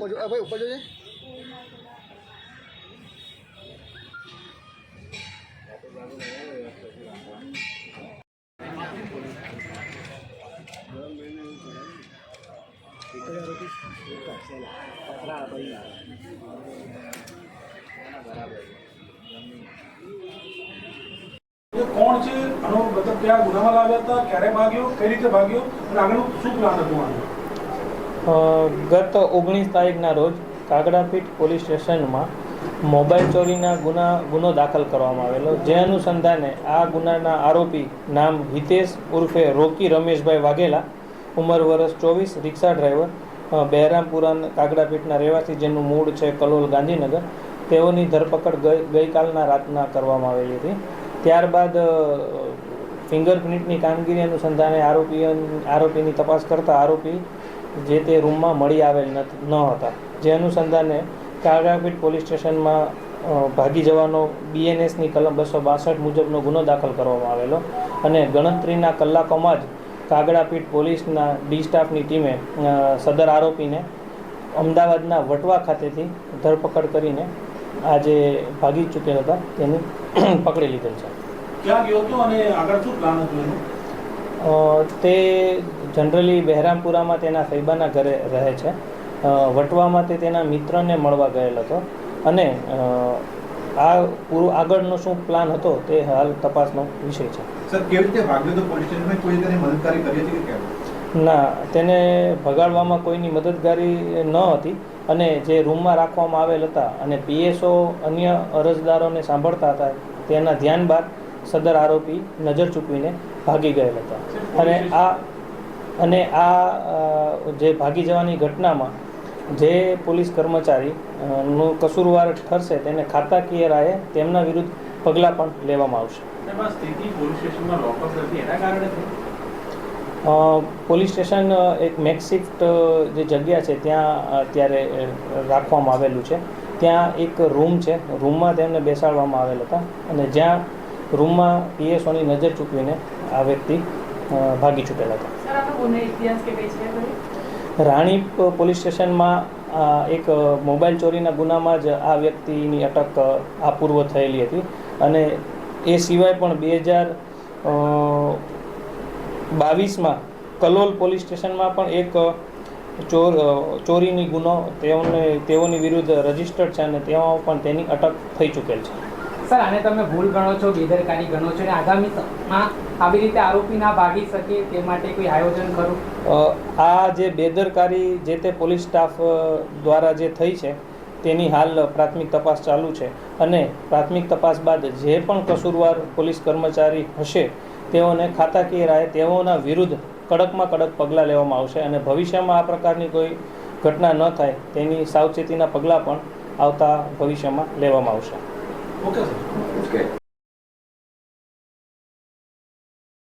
ભાઈ ઉપર જોઈએ કોણ છે આનો મતલબ ક્યાં ગુનામાં લાવ્યા હતા, ક્યારે ભાગ્યો, કઈ રીતે ભાગ્યો અને આગળનું શું પ્લાન હતું આનો? ગત 19 તારીખના રોજ કાગડાપીઠ પોલીસ સ્ટેશનમાં મોબાઈલ ચોરીના ગુનો દાખલ કરવામાં આવેલો, જે અનુસંધાને આ ગુનાના આરોપી નામ હિતેશ ઉર્ફે રોકી રમેશભાઈ વાઘેલા, ઉંમર વર્ષ 24, રિક્ષા ડ્રાઈવર, બહેરામપુરા કાગડાપીઠના રહેવાસી, જેનું મૂળ છે કલોલ, ગાંધીનગર, તેઓની ધરપકડ ગઈકાલના રાતના કરવામાં આવેલી હતી. ત્યારબાદ ફિંગરપ્રિન્ટની કામગીરી અનુસંધાને આરોપીની તપાસ કરતા આરોપી જે તે રૂમમાં મળી આવેલ ન હતા, જે અનુસંધાને કાગડાપીઠ પોલીસ સ્ટેશનમાં ભાગી જવાનો BNSની કલમ 262 મુજબનો ગુનો દાખલ કરવામાં આવેલો અને ગણતરીના કલાકોમાં જ કાગડાપીઠ પોલીસના ડી સ્ટાફની ટીમે સદર આરોપીને અમદાવાદના વટવા ખાતેથી ધરપકડ કરીને આજે ભાગી ચૂકેલ હતા તેની પકડી લીધેલ છે. ક્યાં ગયો હતો અને આગળ શું પ્લાન હતું એનું? તે જનરલી બહેરામપુરામાં તેના ફૈબાના ઘરે રહે છે. વટવામાં તે તેના મિત્રને મળવા ગયેલ હતો અને આ પૂરું આગળનો શું પ્લાન હતો તે હાલ તપાસનો વિષય છે. સર, કેવી રીતે ભાગ્યો તો પોલીસ સ્ટેશનમાં કોઈ તેને મદદગારી કરી હતી કે કેમ? ના, તેને ભગાડવામાં કોઈની મદદગારી ન હતી અને જે રૂમમાં રાખવામાં આવેલ હતા અને PSO અન્ય અરજદારોને સાંભળતા હતા, તેના ધ્યાન બાદ સદર આરોપી નજર ચૂકવીને ભાગી ગયેલ હતા અને આ જે ભાગી જવાની ઘટનામાં જે પોલીસ કર્મચારીનો કસૂરવાર ઠરશે તેને ખાતાકીય રાહે તેમના વિરુદ્ધ પગલાં પણ લેવામાં આવશે. પોલીસ સ્ટેશન એક મેકશિફ્ટ જે જગ્યા છે ત્યાં અત્યારે રાખવામાં આવેલું છે. ત્યાં એક રૂમ છે, રૂમમાં તેમને બેસાડવામાં આવેલ હતા અને જ્યાં રૂમમાં PSOની નજર ચૂકવીને આ વ્યક્તિ ભાગી ચૂકેલા હતા. રાણીપ પોલીસ સ્ટેશનમાં એક મોબાઈલ ચોરીના ગુનામાં જ આ વ્યક્તિની અટક આ પૂર્વ થયેલી હતી અને એ સિવાય પણ 2022માં કલોલ પોલીસ સ્ટેશનમાં પણ એક ચોરીની ગુનો તેઓની વિરુદ્ધ રજીસ્ટર્ડ છે અને તેમાં પણ તેની અટક થઈ ચૂકેલ છે. સર, આને તમે ભૂલ ગણો છો, બેદરકારી ગણો છો અને આગામીમાં આવી રીતે આરોપી ના ભાગી શકે તે માટે કોઈ આયોજન ખરું? આ જે બેદરકારી જે તે પોલીસ સ્ટાફ દ્વારા જે થઈ છે તેની હાલ પ્રાથમિક તપાસ ચાલુ છે અને પ્રાથમિક તપાસ બાદ જે પણ કસૂરવાર પોલીસ કર્મચારી હશે તેઓને ખાતાકીય રાહે તેઓના વિરુદ્ધ કડકમાં કડક પગલાં લેવામાં આવશે અને ભવિષ્યમાં આ પ્રકારની કોઈ ઘટના ન થાય તેની સાવચેતીના પગલાં પણ આવતા ભવિષ્યમાં લેવામાં આવશે. Okay sir.